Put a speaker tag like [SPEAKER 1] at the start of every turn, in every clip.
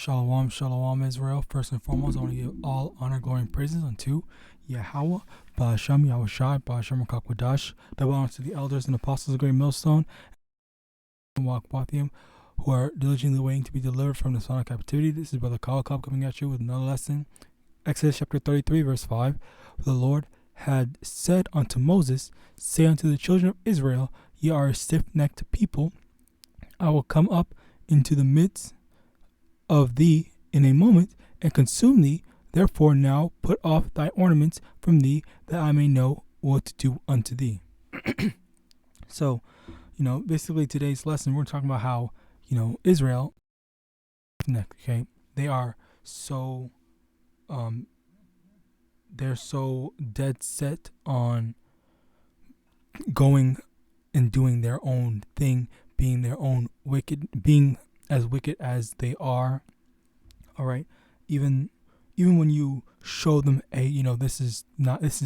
[SPEAKER 1] Shalom, shalom, Israel. First and foremost, I want to give all honor, glory, and praises unto YAHAWAH, YAHAWASHI, YAHAWAH. Double honor to the elders and apostles of the Great Millstone, and YAHAWAH, who are diligently waiting to be delivered from the son of captivity. This is Brother Kawakab coming at you with another lesson. Exodus chapter 33, verse 5. The Lord had said unto Moses, say unto the children of Israel, ye are a stiff-necked people. I will come up into the midst of thee in a moment, and consume thee. Therefore now put off thy ornaments from thee, that I may know what to do unto thee. So, basically today's lesson, we're talking about how, Israel, okay, they are so, they're so dead set on going and doing their own thing, being their own wicked, being as wicked as they are. All right, even when you show them, hey, this is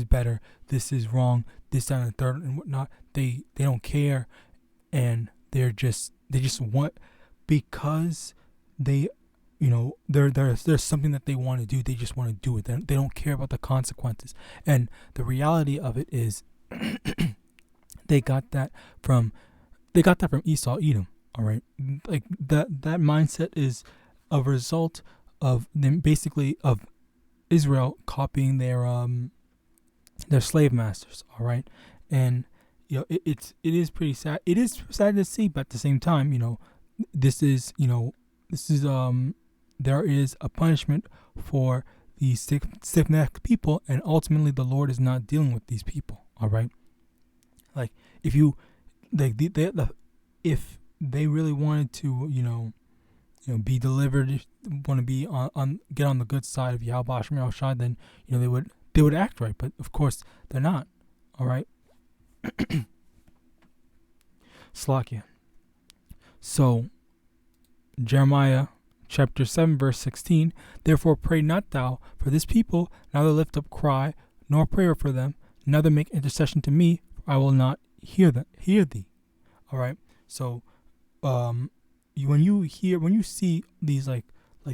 [SPEAKER 1] better, this is wrong, this, that, and the third, and whatnot, they don't care, and they just want, because they, there's something that they want to do, they just want to do it. They don't care about the consequences. And the reality of it is, they got that from Esau, Edom. All right, like that mindset is a result of them, basically, of Israel copying their slave masters. All right, and it is pretty sad. It is sad to see, but at the same time, this is there is a punishment for these stiff-necked people, and ultimately the Lord is not dealing with these people. All right, like if you if they really wanted to, be delivered, want to be get on the good side of YAHAWASHI, then they would act right. But of course they're not. All right. Slakia. So Jeremiah chapter 7 verse 16. Therefore pray not thou for this people, neither lift up cry nor prayer for them, neither make intercession to me, for I will not hear thee. All right. So when you see these like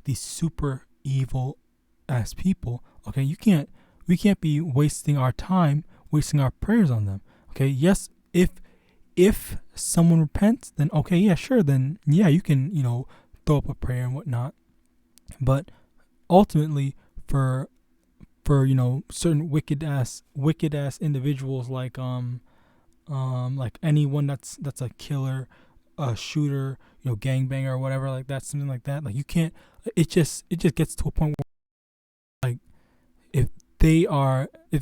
[SPEAKER 1] these super evil ass people, okay, we can't be wasting our time, wasting our prayers on them. Okay, yes, if someone repents, then okay, yeah, sure, then yeah, you can throw up a prayer and whatnot. But ultimately, for certain wicked ass individuals, like anyone that's a killer, a shooter, gangbanger or whatever, like that, something like that, like you can't. It just gets to a point where, like, if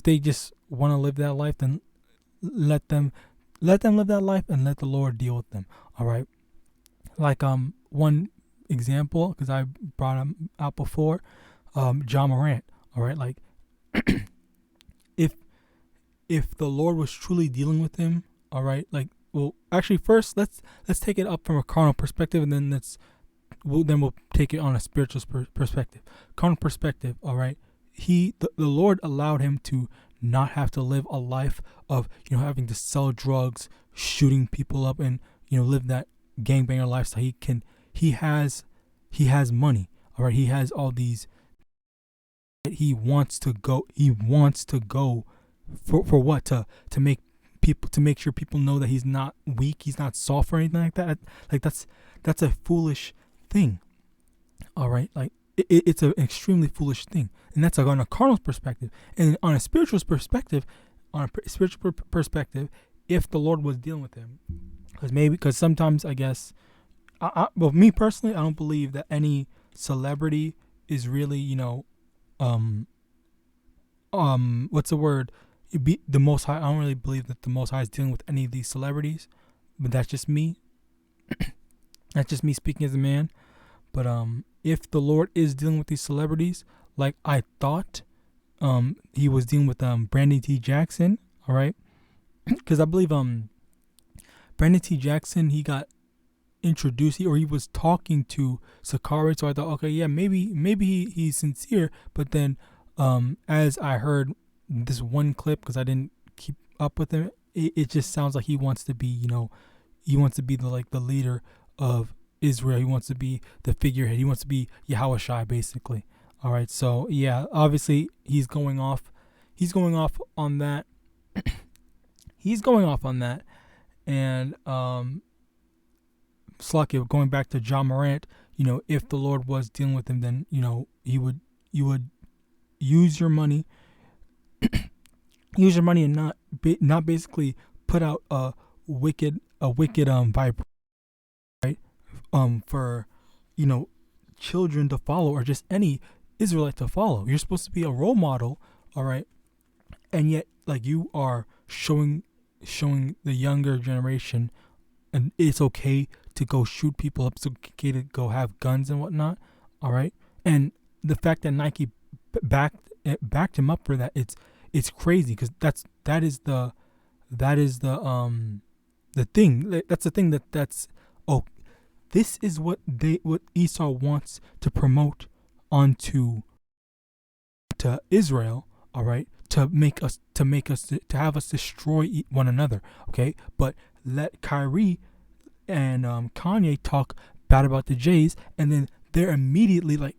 [SPEAKER 1] they just want to live that life, then let them live that life and let the Lord deal with them. All right. Like one example, because I brought him out before, John Morant. All right, like if the Lord was truly dealing with him, all right, like, well, actually, first let's take it up from a carnal perspective, and then we'll take it on a spiritual perspective. Carnal perspective, all right. The Lord allowed him to not have to live a life of having to sell drugs, shooting people up, and live that gangbanger lifestyle. He has money, all right. He has all these. He wants to go for what? To make sure people know that he's not weak, he's not soft or anything like that. Like that's a foolish thing. All right, like it's an extremely foolish thing, and that's like on a carnal perspective. And on a spiritual perspective, if the Lord was dealing with him, because sometimes I guess, well, me personally, I don't believe that any celebrity is really what's the word? Be the Most High. I don't really believe that the Most High is dealing with any of these celebrities, but that's just me. That's just me speaking as a man. But if the Lord is dealing with these celebrities, like I thought, he was dealing with Brandon T. Jackson. All right, because I believe Brandon T. Jackson, he got introduced, or he was talking to Sakari. So I thought, okay, yeah, maybe he's sincere. But then, as I heard this one clip, because I didn't keep up with him, it just sounds like he wants to be, the leader of Israel. He wants to be the figurehead. He wants to be YAHAWASHI, basically. All right. So yeah, obviously he's going off. He's going off on that. He's going off on that. And Slakia, going back to John Morant, if the Lord was dealing with him, then you would use your money, and not basically put out a wicked vibe, right? For children to follow, or just any Israelite to follow. You're supposed to be a role model, all right? And yet, like, you are showing the younger generation, and it's okay to go shoot people up, it's okay to go have guns and whatnot, all right? And the fact that Nike backed him up for that, it's crazy, because that is the thing. That's the thing that's this is what Esau wants to promote onto to Israel, all right? To have us destroy one another, okay? But let Kyrie and Kanye talk bad about the Jays, and then they're immediately, like,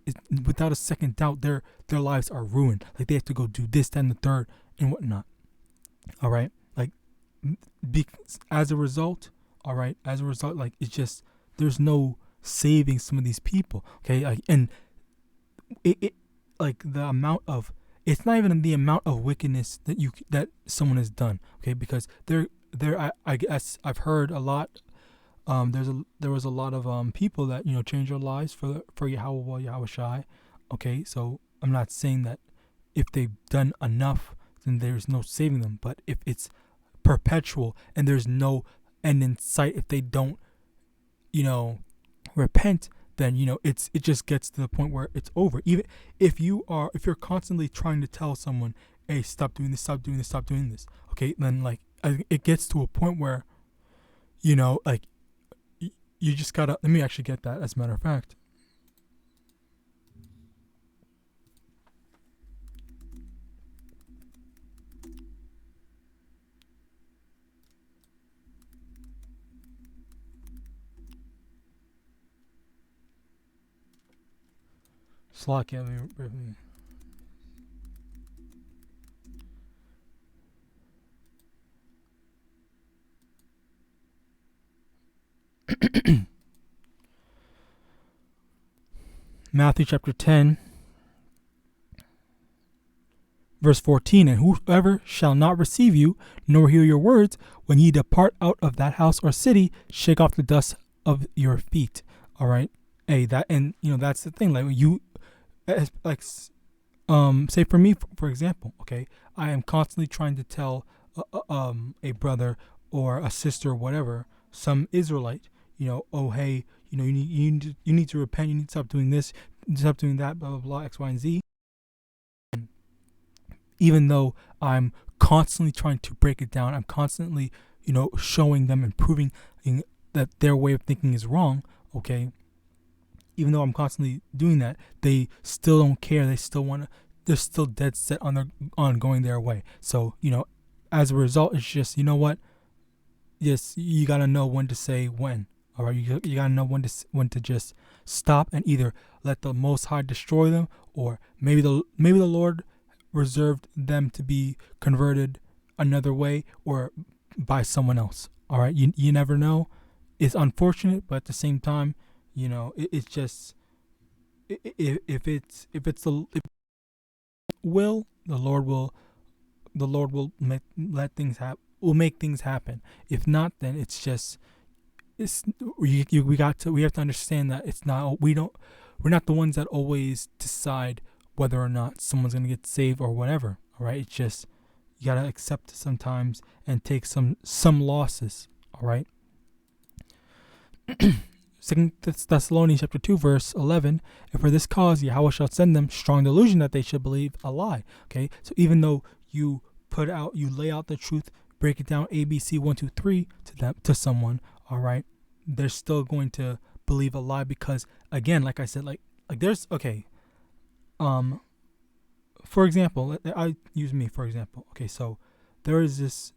[SPEAKER 1] without a second doubt, their lives are ruined. Like, they have to go do this, that, and the third, and whatnot. All right, like, as a result, like, it's just, there's no saving some of these people. Okay, like, and it like the amount of, it's not even the amount of wickedness that someone has done. Okay, because I guess I've heard a lot. There was a lot of people that changed their lives for YAHAWASHI. Okay, so I'm not saying that if they've done enough, then there's no saving them. But if it's perpetual and there's no end in sight, if they don't repent, then it just gets to the point where it's over. Even if you're constantly trying to tell someone, hey, stop doing this, stop doing this, stop doing this, okay, then, like, it gets to a point where like, you just gotta, let me actually get that, as a matter of fact. Slack, Matthew chapter 10, verse 14, and whoever shall not receive you, nor hear your words, when ye depart out of that house or city, shake off the dust of your feet. All right. Hey, that, and that's the thing. Like, say for me, for example, okay, I am constantly trying to tell a brother or a sister or whatever, some Israelite, oh, hey, you need to repent, you need to stop doing this, stop doing that, blah, blah, blah, X, Y, and Z. Even though I'm constantly trying to break it down, I'm constantly, showing them and proving that their way of thinking is wrong, okay? Even though I'm constantly doing that, they still don't care. They still they're still dead set on going their way. So, as a result, it's just, what? Yes, you got to know when to say when. All right, you got to know when to just stop and either let the Most High destroy them, or maybe the Lord reserved them to be converted another way or by someone else. All right, you never know. It's unfortunate, but at the same time, it's just, if it's the will, the Lord will make things happen. If not, then it's just, we have to understand that it's not, we're not the ones that always decide whether or not someone's gonna get saved or whatever. All right, it's just, you gotta accept it sometimes and take some losses. All right. 2 Thessalonians chapter 2 verse 11, and for this cause Yahweh shall send them strong delusion that they should believe a lie. Okay, so even though you lay out the truth, break it down ABC 1, 2, 3 to someone, all right, they're still going to believe a lie, because again, like I said, like there's, okay, for example, I use me for example. Okay, so there is this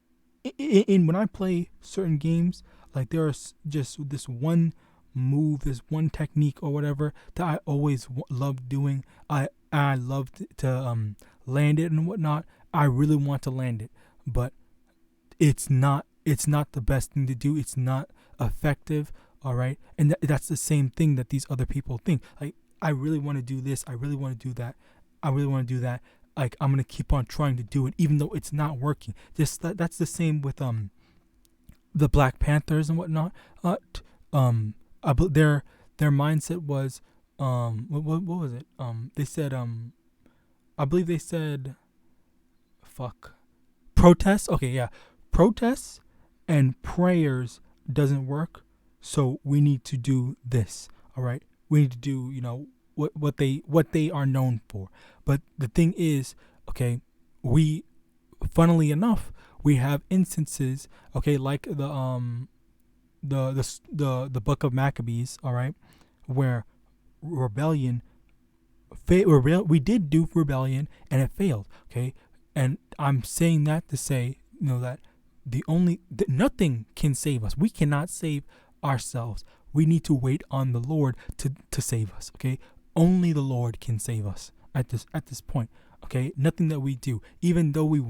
[SPEAKER 1] in when I play certain games, like there's just this one move, this one technique or whatever that I always loved doing. I loved to land it and whatnot. I really want to land it, but it's not the best thing to do. It's not effective. All right, and that's the same thing that these other people think. Like, I really want to do this. I really want to do that. I really want to do that. Like, I'm gonna keep on trying to do it, even though it's not working. Just that's the same with the Black Panthers and whatnot. Their mindset was what was it? They said I believe they said protests. Okay, yeah, protests and prayers doesn't work, so we need to do this. All right, we need to do what they are known for. But the thing is, okay, funnily enough, we have instances, okay, like the book of Maccabees, all right, where rebellion we did do rebellion and it failed, okay? And I'm saying that to say, that nothing can save us. We cannot save ourselves. We need to wait on the Lord to save us, okay? Only the Lord can save us at this point, okay? Nothing that we do, even though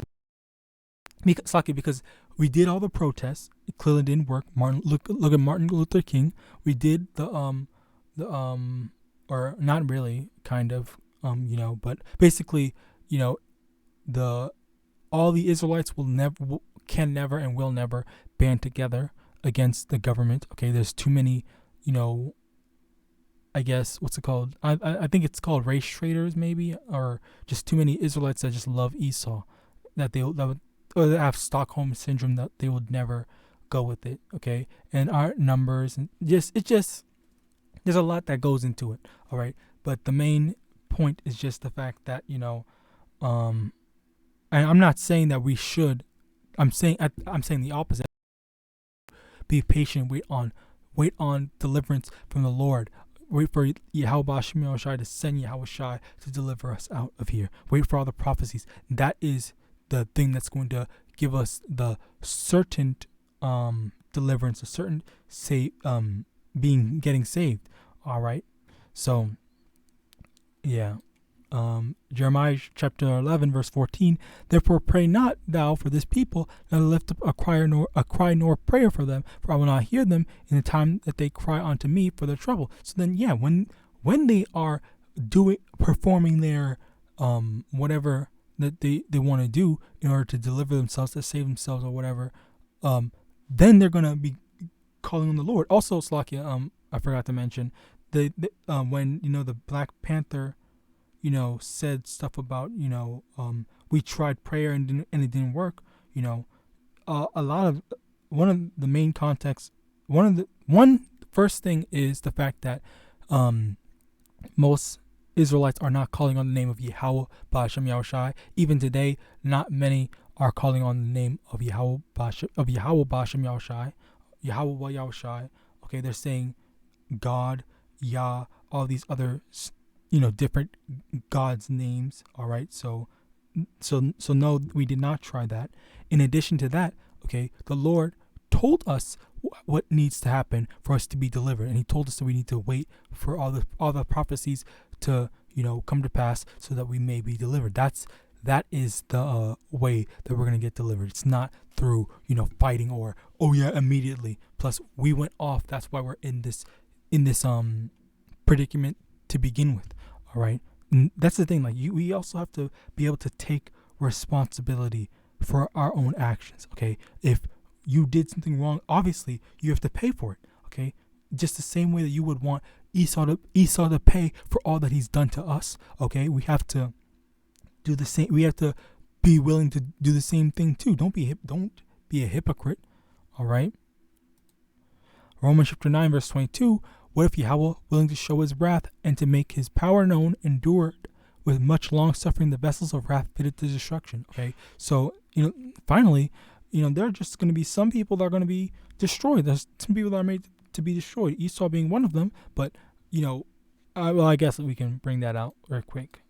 [SPEAKER 1] because we did all the protests, it clearly didn't work. Look at Martin Luther King. We did or not really, kind of, but basically, all the Israelites can never and will never band together against the government. Okay, there's too many, I guess, what's it called? I think it's called race traders, maybe, or just too many Israelites that just love Esau, that they have Stockholm syndrome, that they would never go with it. Okay, and our numbers and just there's a lot that goes into it. All right, but the main point is just the fact that and I'm not saying that we should. I'm saying the opposite. Be patient. Wait on deliverance from the Lord. Wait for YAHAWASHI to send YAHAWASHI to deliver us out of here. Wait for all the prophecies. That is the thing that's going to give us the certain deliverance, a certain getting saved. All right. So yeah. Jeremiah chapter 11 verse 14. Therefore pray not thou for this people, neither lift up a cry nor prayer for them, for I will not hear them in the time that they cry unto me for their trouble. So then, yeah, when they are performing their whatever that they want to do in order to deliver themselves, to save themselves or whatever, then they're gonna be calling on the Lord. Also, Slakia, I forgot to mention when the Black Panther said stuff about we tried prayer and it didn't work. A lot of one of the main contexts. First thing is the fact that most Israelites are not calling on the name of YAHAWAH. Even today, not many are calling on the name of YAHAWAH. Okay, they're saying God, Yah, all these other different God's names. All right, so no, we did not try that. In addition to that, okay, the Lord told us what needs to happen for us to be delivered, and He told us that we need to wait for all the prophecies to come to pass, so that we may be delivered. That is the way that we're gonna get delivered. It's not through fighting or immediately. Plus, we went off. That's why we're in this predicament to begin with. All right, and that's the thing. Like, we also have to be able to take responsibility for our own actions. Okay, if you did something wrong, obviously you have to pay for it. Okay, just the same way that you would want Esau to pay for all that he's done to us. Okay, we have to do the same. We have to be willing to do the same thing too. Don't be a hypocrite. All right. Romans chapter 9 verse 22. What if Yahweh, willing to show His wrath and to make His power known, endured with much long suffering the vessels of wrath fitted to destruction? Okay, so finally, there are just going to be some people that are going to be destroyed. There's some people that are made to be destroyed. Esau being one of them. But I guess we can bring that out very quick.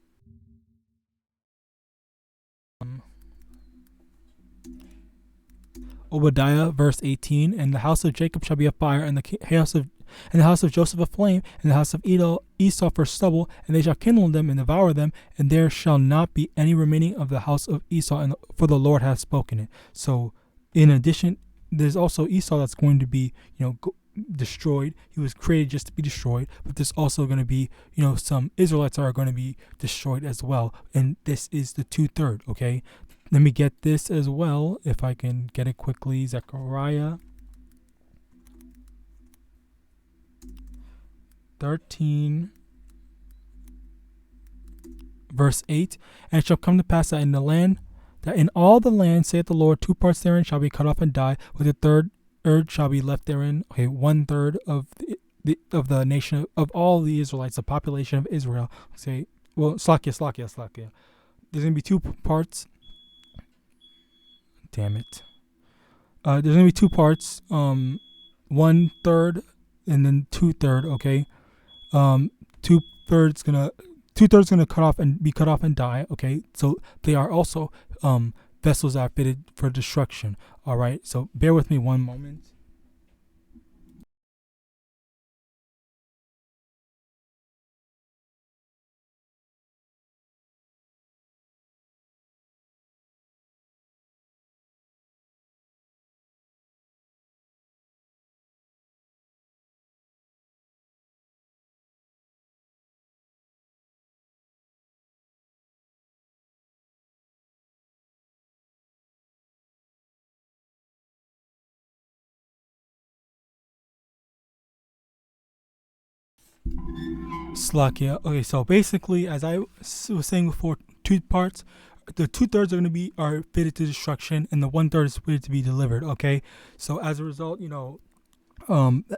[SPEAKER 1] Obadiah verse 18. And the house of Jacob shall be a fire, and the house of and the house of Joseph a flame, and the house of Esau for stubble, and they shall kindle them and devour them, and there shall not be any remaining of the house of Esau, for the Lord hath spoken it. So, in addition, there's also Esau that's going to be, destroyed. He was created just to be destroyed, but there's also going to be, some Israelites are going to be destroyed as well, and this is the 2/3. Okay, let me get this as well if I can get it quickly. Zechariah 13 verse 8, and it shall come to pass that in all the land, saith the Lord, 2 parts therein shall be cut off and die, with the third shall be left therein. Okay, 1/3 of the nation of all the Israelites, the population of Israel. Slakia. There's gonna be 2 parts. Damn it. There's gonna be 2 parts. 1/3 and then 2/3. Okay. 2/3 gonna cut off and die. Okay, so they are also vessels that are fitted for destruction. All right, so bear with me one moment. Slakia. Okay, so basically, as I was saying before, 2 parts. The 2/3 are fitted to destruction, and the 1/3 is fitted to be delivered. Okay, so as a result,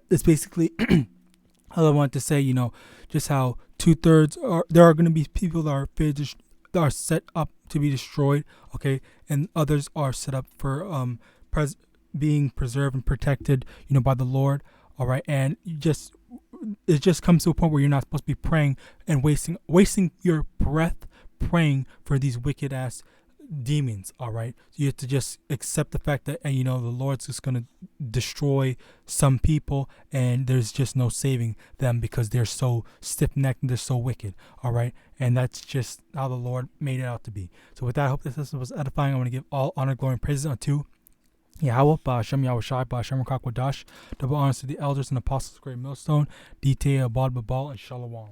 [SPEAKER 1] it's basically how I want to say, just how 2/3 there are going to be people that are fitted that are set up to be destroyed. Okay, and others are set up for being preserved and protected, by the Lord. All right, and it just comes to a point where you're not supposed to be praying and wasting your breath praying for these wicked ass demons. All right, so you have to just accept the fact that the Lord's just going to destroy some people, and there's just no saving them because they're so stiff-necked and they're so wicked. All right, and that's just how the Lord made it out to be. So with that, I hope this lesson was edifying. I want to give all honor, glory, and praises unto YAHAWAH, BAHASHAM, YAHAWASHI, BAHASHAM, RICANS. Double honors to the elders and apostles of Great Millstone, DTA, Abad, Babal, and Shalom.